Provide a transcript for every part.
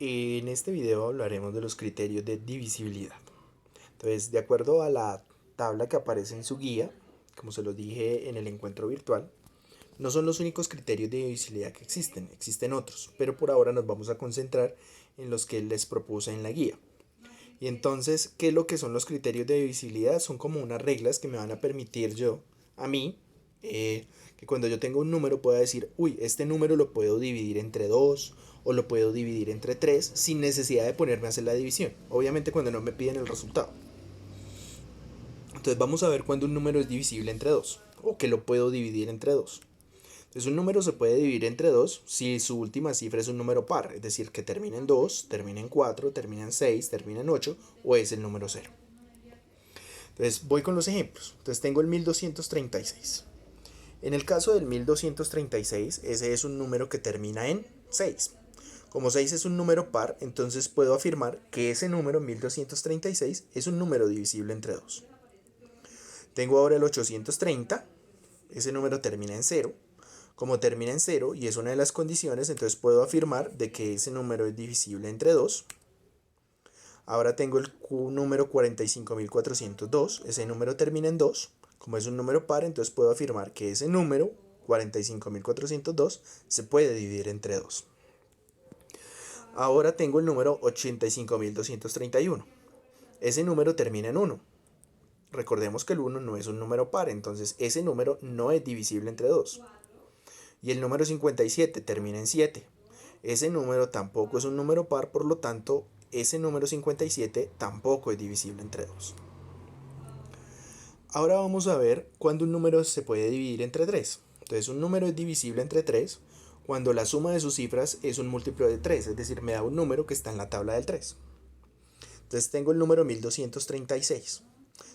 En este video hablaremos de los criterios de divisibilidad. Entonces, de acuerdo a la tabla que aparece en su guía, como se los dije en el encuentro virtual, no son los únicos criterios de divisibilidad que existen otros, pero por ahora nos vamos a concentrar en los que les propuse en la guía. Y entonces, ¿qué es lo que son los criterios de divisibilidad? Son como unas reglas que me van a permitir a mí, que cuando yo tengo un número pueda decir, uy, este número lo puedo dividir entre 2 o lo puedo dividir entre 3 sin necesidad de ponerme a hacer la división. Obviamente cuando no me piden el resultado. Entonces vamos a ver cuándo un número es divisible entre 2 o que lo puedo dividir entre 2. Entonces un número se puede dividir entre 2 si su última cifra es un número par, es decir, que termina en 2, termina en 4, termina en 6, termina en 8 o es el número 0. Entonces voy con los ejemplos. Entonces tengo el 1236. En el caso del 1236, ese es un número que termina en 6. Como 6 es un número par, entonces puedo afirmar que ese número 1236 es un número divisible entre 2. Tengo ahora el 830, ese número termina en 0. Como termina en 0 y es una de las condiciones, entonces puedo afirmar de que ese número es divisible entre 2. Ahora tengo el número 45402, ese número termina en 2. Como es un número par, entonces puedo afirmar que ese número 45402 se puede dividir entre 2. Ahora tengo el número 85231. Ese número termina en 1. Recordemos que el 1 no es un número par, entonces ese número no es divisible entre 2. Y el número 57 termina en 7. Ese número tampoco es un número par, por lo tanto, ese número 57 tampoco es divisible entre 2. Ahora vamos a ver cuándo un número se puede dividir entre 3. Entonces un número es divisible entre 3 cuando la suma de sus cifras es un múltiplo de 3, es decir, me da un número que está en la tabla del 3. Entonces tengo el número 1236.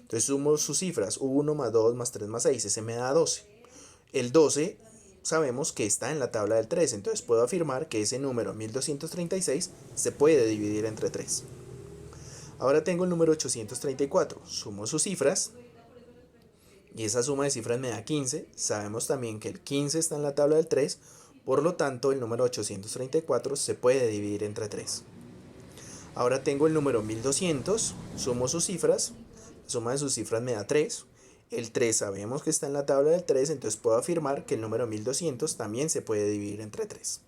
Entonces sumo sus cifras, 1 más 2 más 3 más 6, ese me da 12. El 12 sabemos que está en la tabla del 3, entonces puedo afirmar que ese número 1236 se puede dividir entre 3. Ahora tengo el número 834, sumo sus cifras y esa suma de cifras me da 15. Sabemos también que el 15 está en la tabla del 3, por lo tanto el número 834 se puede dividir entre 3. Ahora tengo el número 1200, sumo sus cifras, la suma de sus cifras me da 3. El 3 sabemos que está en la tabla del 3, entonces puedo afirmar que el número 1200 también se puede dividir entre 3.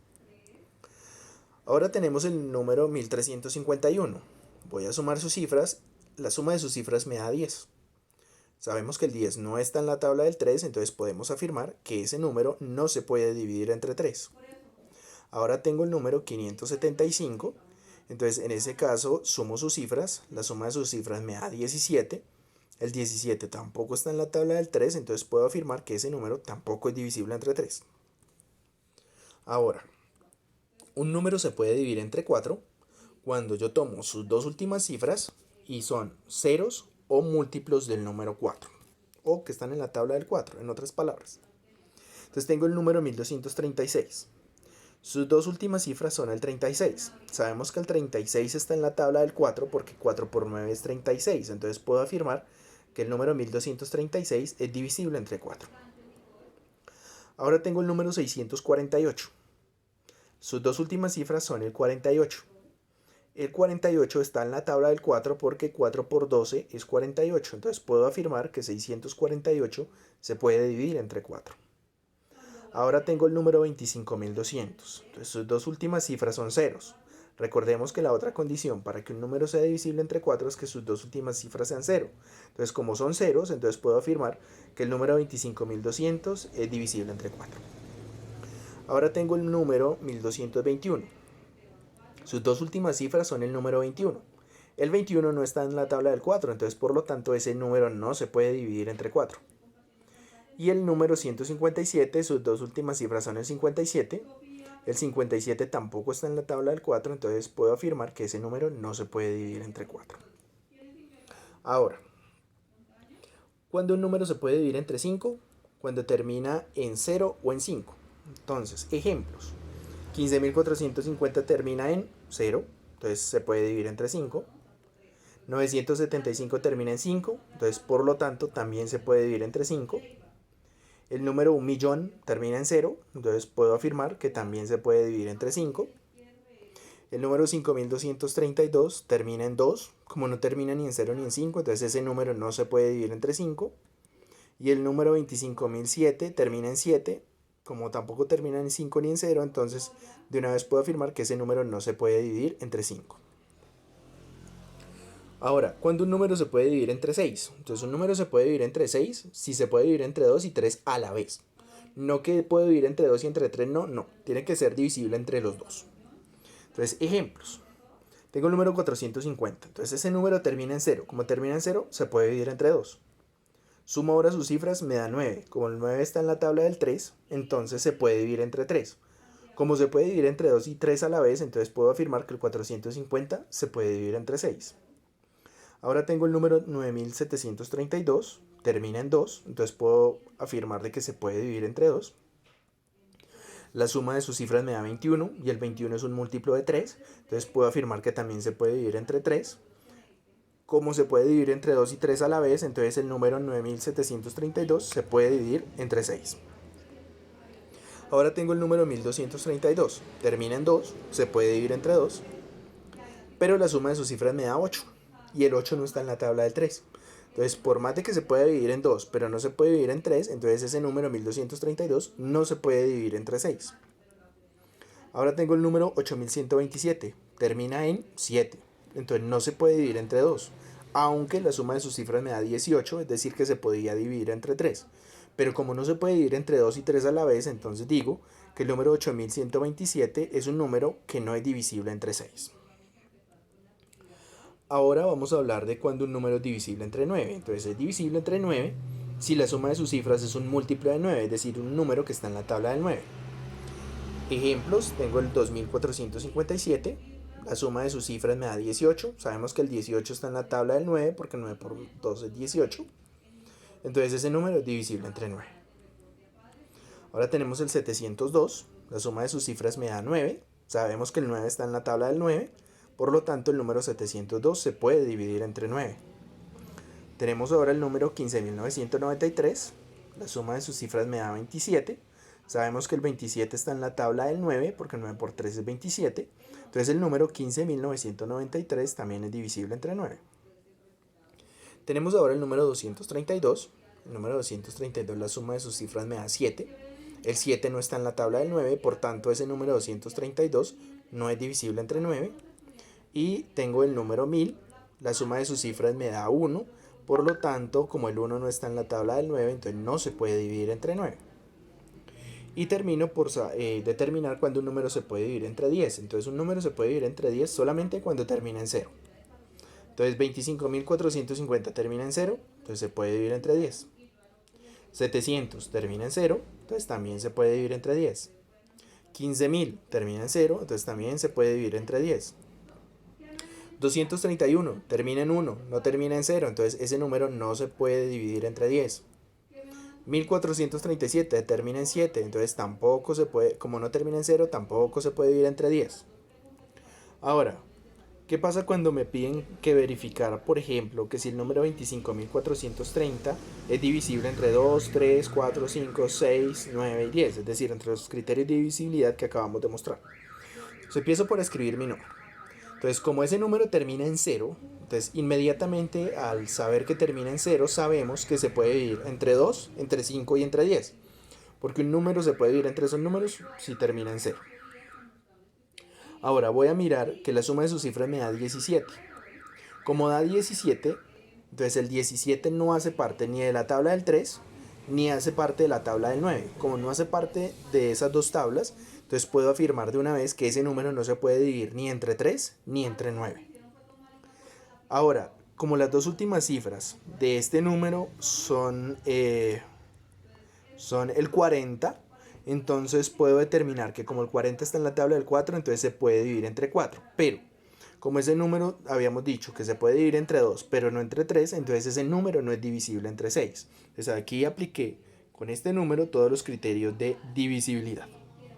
Ahora tenemos el número 1351. Voy a sumar sus cifras, la suma de sus cifras me da 10. Sabemos que el 10 no está en la tabla del 3, entonces podemos afirmar que ese número no se puede dividir entre 3. Ahora tengo el número 575, entonces en ese caso sumo sus cifras, la suma de sus cifras me da 17. El 17 tampoco está en la tabla del 3, entonces puedo afirmar que ese número tampoco es divisible entre 3. Ahora, un número se puede dividir entre 4 cuando yo tomo sus dos últimas cifras y son ceros o múltiplos del número 4, o que están en la tabla del 4, en otras palabras. Entonces tengo el número 1236. Sus dos últimas cifras son el 36. Sabemos que el 36 está en la tabla del 4 porque 4 por 9 es 36. Entonces puedo afirmar que el número 1236 es divisible entre 4. Ahora tengo el número 648. Sus dos últimas cifras son el 48. El 48 está en la tabla del 4 porque 4 por 12 es 48. Entonces puedo afirmar que 648 se puede dividir entre 4. Ahora tengo el número 25.200. Entonces sus dos últimas cifras son ceros. Recordemos que la otra condición para que un número sea divisible entre 4 es que sus dos últimas cifras sean 0. Entonces como son ceros, entonces puedo afirmar que el número 25.200 es divisible entre 4. Ahora tengo el número 1221. Sus dos últimas cifras son el número 21. El 21 no está en la tabla del 4, entonces por lo tanto ese número no se puede dividir entre 4. Y el número 157, sus dos últimas cifras son el 57. El 57 tampoco está en la tabla del 4, entonces puedo afirmar que ese número no se puede dividir entre 4. Ahora, ¿cuándo un número se puede dividir entre 5? Cuando termina en 0 o en 5. Entonces, ejemplos. 15.450 termina en 0, entonces se puede dividir entre 5. 975 termina en 5, entonces por lo tanto también se puede dividir entre 5. El número 1.000.000 termina en 0, entonces puedo afirmar que también se puede dividir entre 5. El número 5232 termina en 2, como no termina ni en 0 ni en 5, entonces ese número no se puede dividir entre 5. Y el número 25007 termina en 7, como tampoco termina en 5 ni en 0, entonces de una vez puedo afirmar que ese número no se puede dividir entre 5. Ahora, ¿cuándo un número se puede dividir entre 6? Entonces un número se puede dividir entre 6 si se puede dividir entre 2 y 3 a la vez. No que puede dividir entre 2 y entre 3, no. Tiene que ser divisible entre los dos. Entonces, ejemplos. Tengo el número 450. Entonces ese número termina en 0. Como termina en 0, se puede dividir entre 2. Sumo ahora sus cifras, me da 9. Como el 9 está en la tabla del 3, entonces se puede dividir entre 3. Como se puede dividir entre 2 y 3 a la vez, entonces puedo afirmar que el 450 se puede dividir entre 6. Ahora tengo el número 9732, termina en 2, entonces puedo afirmar de que se puede dividir entre 2. La suma de sus cifras me da 21 y el 21 es un múltiplo de 3, entonces puedo afirmar que también se puede dividir entre 3. Como se puede dividir entre 2 y 3 a la vez, entonces el número 9732 se puede dividir entre 6. Ahora tengo el número 1232, termina en 2, se puede dividir entre 2, pero la suma de sus cifras me da 8 y el 8 no está en la tabla del 3. Entonces, por más de que se puede dividir en 2, pero no se puede dividir en 3, entonces ese número 1232 no se puede dividir entre 6. Ahora tengo el número 8127, termina en 7, entonces no se puede dividir entre 2, aunque la suma de sus cifras me da 18, es decir que se podría dividir entre 3. Pero como no se puede dividir entre 2 y 3 a la vez, entonces digo que el número 8127 es un número que no es divisible entre 6. Ahora vamos a hablar de cuando un número es divisible entre 9. Entonces es divisible entre 9 si la suma de sus cifras es un múltiplo de 9, es decir, un número que está en la tabla del 9. Ejemplos, tengo el 2457, la suma de sus cifras me da 18, sabemos que el 18 está en la tabla del 9 porque 9 por 2 es 18, entonces ese número es divisible entre 9. Ahora tenemos el 702, la suma de sus cifras me da 9, sabemos que el 9 está en la tabla del 9, por lo tanto el número 702 se puede dividir entre 9. Tenemos ahora el número 15993, la suma de sus cifras me da 27, sabemos que el 27 está en la tabla del 9 porque 9 por 3 es 27, entonces el número 15993 también es divisible entre 9. Tenemos ahora el número 232, el número 232 la suma de sus cifras me da 7, el 7 no está en la tabla del 9, por tanto ese número 232 no es divisible entre 9. Y tengo el número 1000, la suma de sus cifras me da 1, por lo tanto como el 1 no está en la tabla del 9, entonces no se puede dividir entre 9. Y termino por determinar cuando un número se puede dividir entre 10. Entonces un número se puede dividir entre 10 solamente cuando termina en 0. Entonces 25.450 termina en 0, entonces se puede dividir entre 10. 700 termina en 0, entonces también se puede dividir entre 10. 15.000 termina en 0, entonces también se puede dividir entre 10. 231 termina en 1, no termina en 0, entonces ese número no se puede dividir entre 10. 1437 termina en 7, entonces tampoco se puede, como no termina en 0, tampoco se puede dividir entre 10. Ahora, ¿qué pasa cuando me piden que verificar, por ejemplo, que si el número 25.430 es divisible entre 2, 3, 4, 5, 6, 9 y 10? Es decir, entre los criterios de divisibilidad que acabamos de mostrar. Entonces empiezo por escribir mi número. Entonces, como ese número termina en 0, entonces inmediatamente al saber que termina en 0, sabemos que se puede dividir entre 2, entre 5 y entre 10. Porque un número se puede dividir entre esos números si termina en 0. Ahora voy a mirar que la suma de sus cifras me da 17. Como da 17, entonces el 17 no hace parte ni de la tabla del 3, ni hace parte de la tabla del 9. Como no hace parte de esas dos tablas, entonces puedo afirmar de una vez que ese número no se puede dividir ni entre 3 ni entre 9. Ahora, como las dos últimas cifras de este número son el 40, entonces puedo determinar que como el 40 está en la tabla del 4, entonces se puede dividir entre 4. Pero, como ese número habíamos dicho que se puede dividir entre 2, pero no entre 3, entonces ese número no es divisible entre 6. Entonces aquí apliqué con este número todos los criterios de divisibilidad.